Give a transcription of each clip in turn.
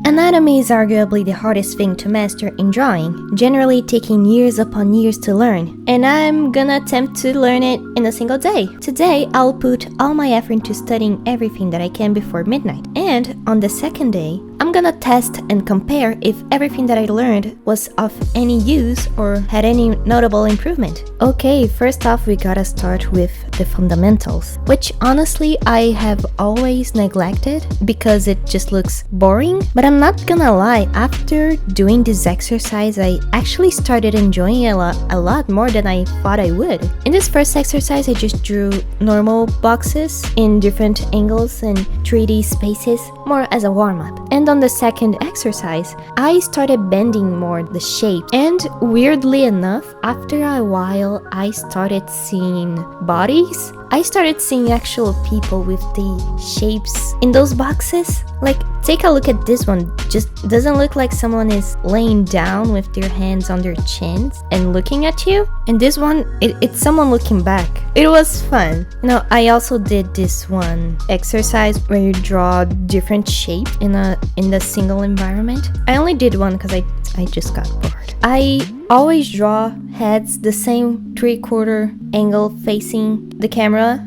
Anatomy is arguably the hardest thing to master in drawing, generally taking years upon years to learn, and I'm gonna attempt to learn it in a single day. Today, I'll put all my effort into studying everything that I can before midnight, and on the second day, I'm gonna test and compare if everything that I learned was of any use or had any notable improvement. Okay, first off, we gotta start with the fundamentals, which honestly I have always neglected because it just looks boring, but I'm not gonna lie, after doing this exercise I actually started enjoying it a lot more than I thought I would. In this first exercise I just drew normal boxes in different angles and 3D spaces, more as a warm-up. And on the second exercise, I started bending more the shape, and weirdly enough, after a while I started seeing bodies. I started seeing actual people with the shapes in those boxes. Like, take a look at this one. Just doesn't look like someone is laying down with their hands on their chins and looking at you. And this one, it's someone looking back. It was fun. You know, I also did this one exercise where you draw different shapes in the single environment. I only did one because I just got bored. I always draw heads the same 3/4 angle facing the camera.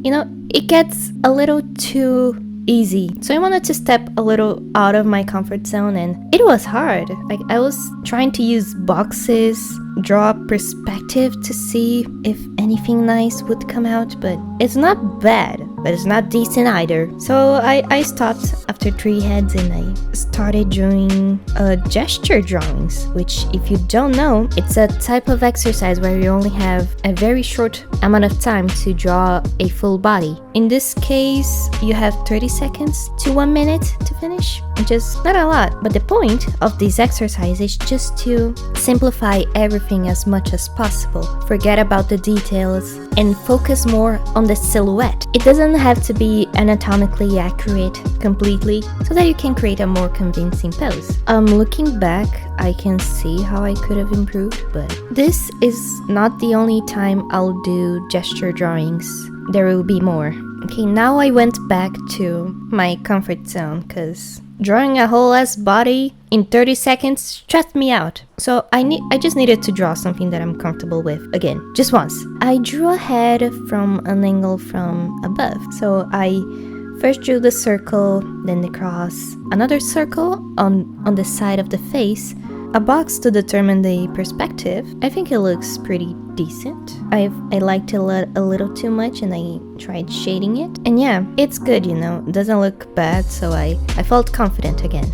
You know, it gets a little too easy. So I wanted to step a little out of my comfort zone, and it was hard. Like, I was trying to use boxes, draw perspective to see if anything nice would come out, but it's not bad, but it's not decent either. So I stopped after 3 heads and I started doing gesture drawings, which, if you don't know, it's a type of exercise where you only have a very short amount of time to draw a full body. In this case, you have 30 seconds to 1 minute to finish, which is not a lot, but the point of this exercise is just to simplify everything as much as possible, forget about the details, and focus more on the silhouette. It doesn't have to be anatomically accurate completely, so that you can create a more convincing pose. Looking back, I can see how I could have improved, but this is not the only time I'll do gesture drawings. There will be more. Okay, now I went back to my comfort zone, because drawing a whole ass body in 30 seconds stressed me out. So I just needed to draw something that I'm comfortable with again, just once. I drew a head from an angle from above. So I first drew the circle, then the cross, another circle on the side of the face, a box to determine the perspective. I think it looks pretty decent. I liked it a little too much and I tried shading it. And yeah, it's good, you know, it doesn't look bad, so I felt confident again.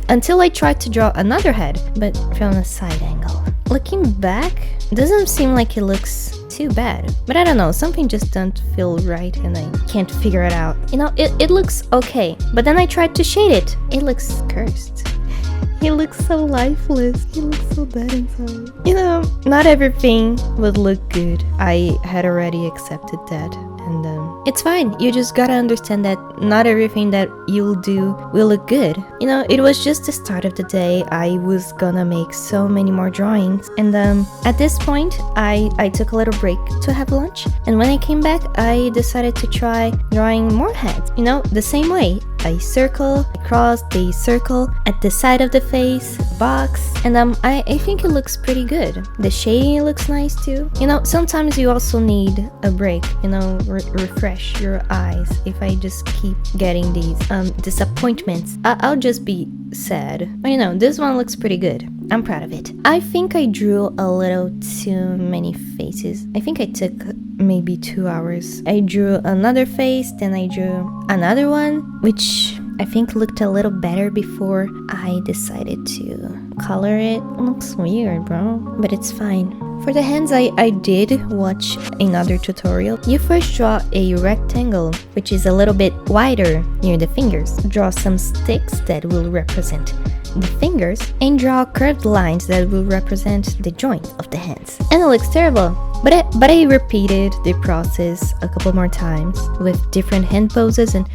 Until I tried to draw another head, but from a side angle. Looking back, it doesn't seem like it looks too bad, but I don't know, something just doesn't feel right and I can't figure it out. You know, it looks okay, but then I tried to shade it. It looks cursed. He looks so lifeless. He looks so bad inside. You know, not everything would look good. I had already accepted that. And it's fine. You just gotta understand that not everything that you'll do will look good. You know, it was just the start of the day. I was gonna make so many more drawings. And at this point, I took a little break to have lunch. And when I came back, I decided to try drawing more heads. You know, the same way. I circle, I cross, the circle at the side of the face, box, and I think it looks pretty good. The shading looks nice too. You know, sometimes you also need a break, you know, refresh your eyes. If I just keep getting these disappointments, I'll just be sad. But you know, this one looks pretty good. I'm proud of it. I think I drew a little too many faces. I think I took maybe 2 hours. I drew another face, then I drew another one, which I think looked a little better before I decided to color it. It looks weird, bro, but it's fine. For the hands, I did watch another tutorial. You first draw a rectangle, which is a little bit wider near the fingers. Draw some sticks that will represent the fingers, and draw curved lines that will represent the joint of the hands. And it looks terrible, but I repeated the process a couple more times with different hand poses, and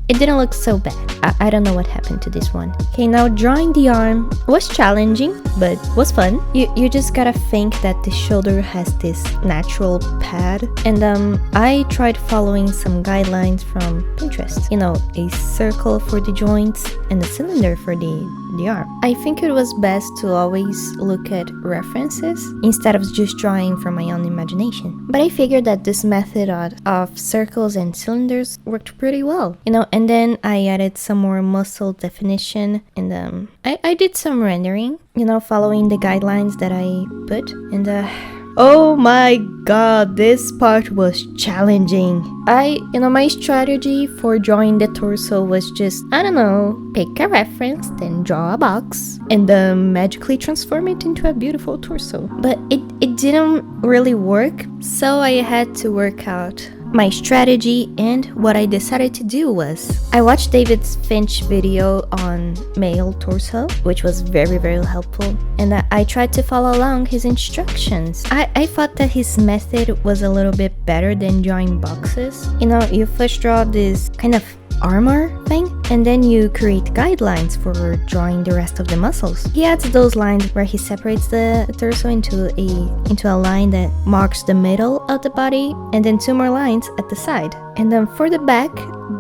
it didn't look so bad. I don't know what happened to this one. Okay, now drawing the arm was challenging, but was fun. You just gotta think that the shoulder has this natural pad, and I tried following some guidelines from Pinterest. You know, a circle for the joints and a cylinder for the the arm. I think it was best to always look at references instead of just drawing from my own imagination. But I figured that this method of circles and cylinders worked pretty well, and then I added some more muscle definition, and I did some rendering, following the guidelines that I put, and oh my god, this part was challenging. My strategy for drawing the torso was just, pick a reference, then draw a box, and magically transform it into a beautiful torso. But it didn't really work, so I had to work out my strategy, and what I decided to do was I watched David Finch video on male torso, which was very, very helpful, and I tried to follow along his instructions. I thought that his method was a little bit better than drawing boxes. You first draw this kind of armor thing, and then you create guidelines for drawing the rest of the muscles. He adds those lines where he separates the torso into a line that marks the middle of the body, and then 2 more lines at the side. And then for the back,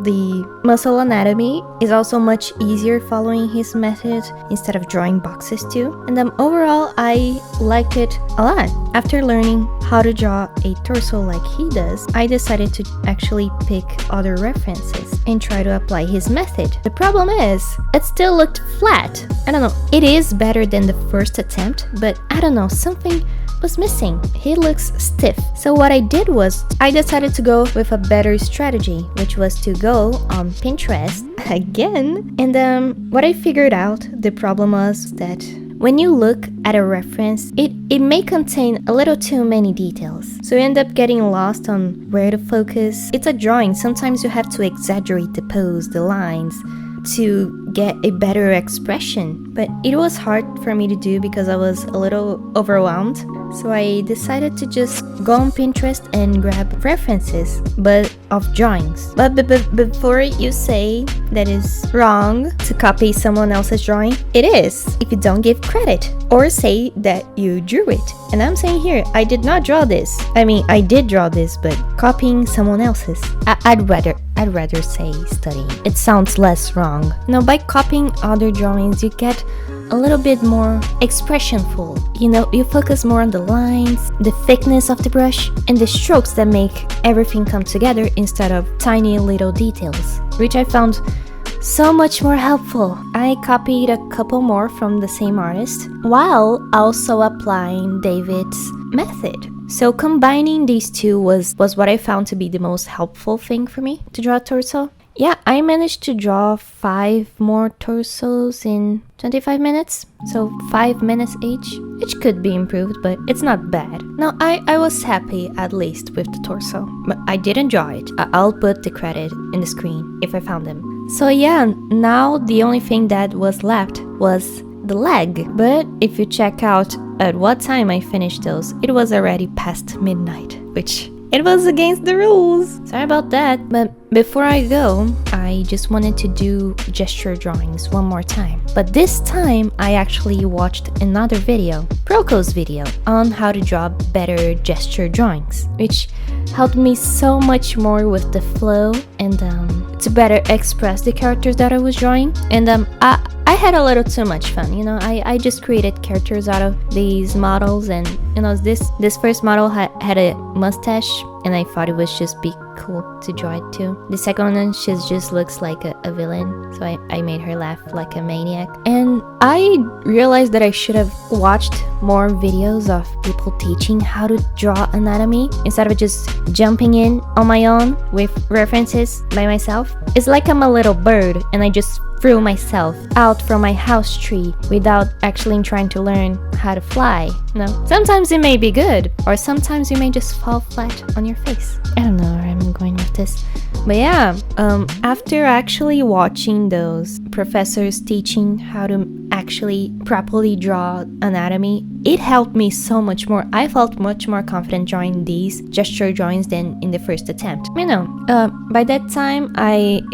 the muscle anatomy is also much easier following his method instead of drawing boxes too. And overall, I liked it a lot. After learning how to draw a torso like he does, I decided to actually pick other references and try to apply his method. The problem is, it still looked flat. I don't know, it is better than the first attempt, but I don't know, something was missing. He looks stiff. So what I did was I decided to go with a better strategy, which was to go on Pinterest again. And what I figured out, the problem was that when you look at a reference, it may contain a little too many details. So you end up getting lost on where to focus. It's a drawing. Sometimes you have to exaggerate the pose, the lines, to get a better expression. But it was hard for me to do because I was a little overwhelmed. So I decided to just go on Pinterest and grab references, but of drawings. But before you say that is wrong to copy someone else's drawing, it is if you don't give credit or say that you drew it. And I'm saying here, I did not draw this. I mean, I did draw this, but copying someone else's. I'd rather say studying. It sounds less wrong. By copying other drawings, you get a little bit more expressionful. You focus more on the lines, the thickness of the brush, and the strokes that make everything come together instead of tiny little details, which I found so much more helpful. I copied a couple more from the same artist while also applying David's method. So combining these two was what I found to be the most helpful thing for me to draw a torso. Yeah, I managed to draw 5 more torsos in 25 minutes, so 5 minutes each, which could be improved, but it's not bad. Now, I was happy at least with the torso, but I didn't draw it. I'll put the credit in the screen if I found them. So yeah, now the only thing that was left was the leg. But if you check out at what time I finished those, it was already past midnight, which it was against the rules. Sorry about that. But before I go, I just wanted to do gesture drawings one more time. But this time, I actually watched another video, Proko's video, on how to draw better gesture drawings, which helped me so much more with the flow and to better express the characters that I was drawing. And I had a little too much fun, I just created characters out of these models, and this first model had a mustache, and I thought it was just be cool to draw it too. The second one, she just looks like a villain, so I made her laugh like a maniac. And I realized that I should have watched more videos of people teaching how to draw anatomy instead of just jumping in on my own with references by myself. It's like I'm a little bird and I just threw myself out from my house tree without actually trying to learn how to fly. Sometimes it may be good, or sometimes you may just fall flat on your face. I don't know where I'm going with this. But yeah, after actually watching those professors teaching how to actually properly draw anatomy, it helped me so much more. I felt much more confident drawing these gesture drawings than in the first attempt. By that time,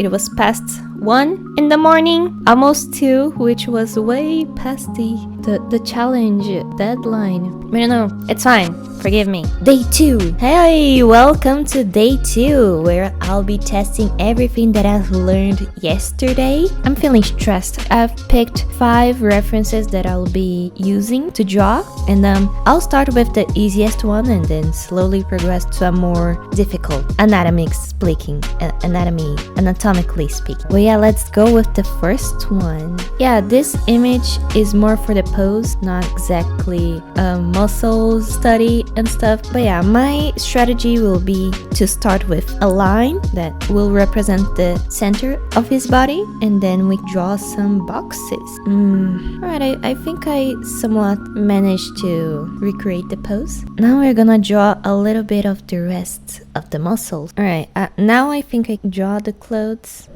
it was past 1 in the morning, almost 2, which was way past the the challenge deadline. I don't know. It's fine. Forgive me. Day 2. Hey, welcome to day 2, where I'll be testing everything that I've learned yesterday. I'm feeling stressed. I've picked 5 references that I'll be using to draw, and I'll start with the easiest one and then slowly progress to a more difficult anatomically speaking. Well, yeah, let's go with the first one. Yeah, this image is more for the pose, not exactly a muscle study and stuff. But yeah, my strategy will be to start with a line that will represent the center of his body, and then we draw some boxes. Alright, I think I somewhat managed to recreate the pose. Now we're gonna draw a little bit of the rest of the muscles. Alright, now I think I can draw the clothes.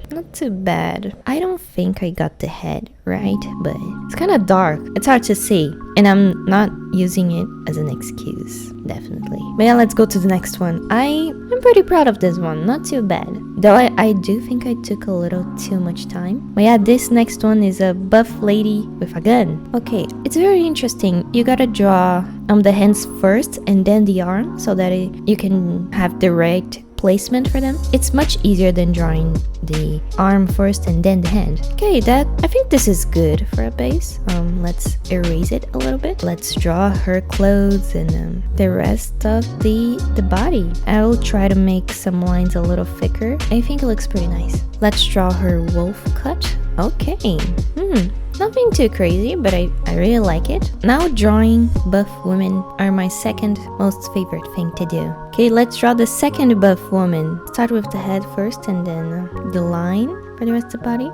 Not too bad. I don't think I got the head right, but it's kind of dark. It's hard to see, and I'm not using it as an excuse, definitely. But yeah, let's go to the next one. I'm pretty proud of this one. Not too bad. Though I do think I took a little too much time. But yeah, this next one is a buff lady with a gun. Okay, it's very interesting. You gotta draw the hands first and then the arm so that you can have the right placement for them. It's much easier than drawing the arm first and then the hand. Okay, I think this is good for a base. Let's erase it a little bit. Let's draw her clothes and the rest of the body. I will try to make some lines a little thicker. I think it looks pretty nice. Let's draw her wolf cut. Okay. Nothing too crazy, but I really like it. Now drawing buff women are my second most favorite thing to do. Okay, let's draw the second buff woman. Start with the head first and then the line for the rest of the body.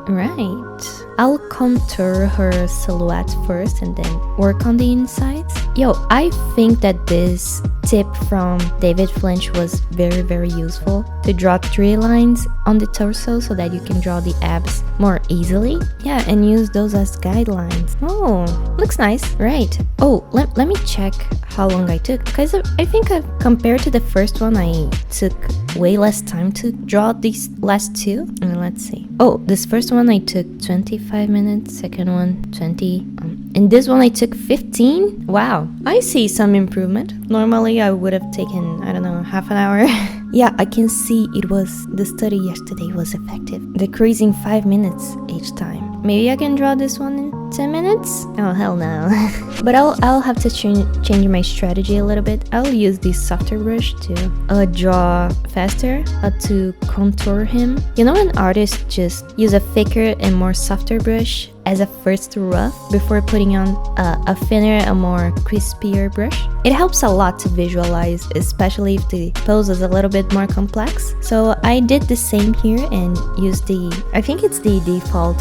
Right. I'll contour her silhouette first and then work on the insides. Yo, I think that this tip from David Flinch was very, very useful to draw 3 lines on the torso so that you can draw the abs more easily. Yeah, and use those as guidelines. Oh, looks nice. Right. Oh, let me check how long I took, because I think compared to the first one, I took way less time to draw these last 2. Let's see. Oh, this first one I took 25 minutes, second one 20, and this one I took 15. Wow, I see some improvement. Normally I would have taken, I don't know, half an hour. Yeah, I can see the study yesterday was effective, decreasing 5 minutes each time. Maybe I can draw this one in 10 minutes? Oh, hell no. But I'll have to change my strategy a little bit. I'll use this softer brush to draw faster, to contour him. You know, an artist just use a thicker and more softer brush as a first rough before putting on a thinner, a more crispier brush. It helps a lot to visualize, especially if the pose is a little bit more complex. So I did the same here and used I think it's the default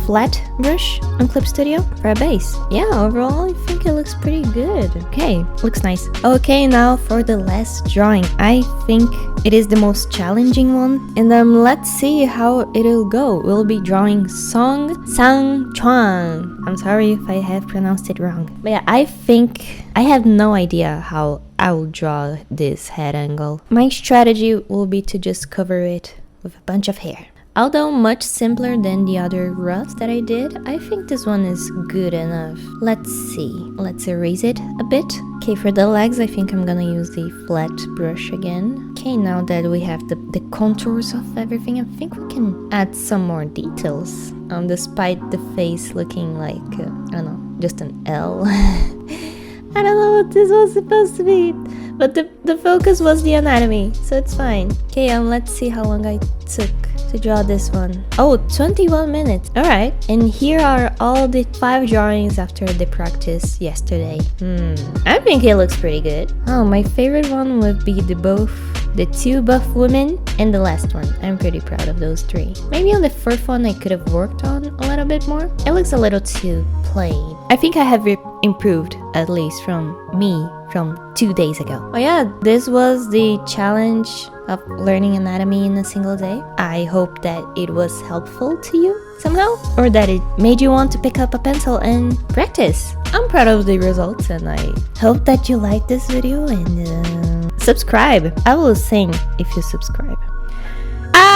flat brush on Clip Studio for a base. Yeah, overall I think it looks pretty good. Okay, looks nice. Okay, now for the last drawing. I think it is the most challenging one, and let's see how it'll go. We'll be drawing Song Sang-chuan. I'm sorry if I have pronounced it wrong. But yeah, I think I have no idea how I'll draw this head angle. My strategy will be to just cover it with a bunch of hair. Although much simpler than the other roughs that I did, I think this one is good enough. Let's see. Let's erase it a bit. Okay, for the legs, I think I'm gonna use the flat brush again. Okay, now that we have the contours of everything, I think we can add some more details. Despite the face looking like, I don't know, just an L. I don't know what this was supposed to be, but the focus was the anatomy, so it's fine. Okay, let's see how long I took to draw this one. Oh, 21 minutes. Alright, and here are all the 5 drawings after the practice yesterday. I think it looks pretty good. Oh, my favorite one would be the 2 buff women and the last one. I'm pretty proud of those 3. Maybe on the first one I could have worked on a little bit more. It looks a little too plain. I think I have improved, at least from 2 days ago. Oh yeah, this was the challenge of learning anatomy in a single day. I hope that it was helpful to you somehow, or that it made you want to pick up a pencil and practice. I'm proud of the results, and I hope that you like this video and subscribe. I will sing if you subscribe.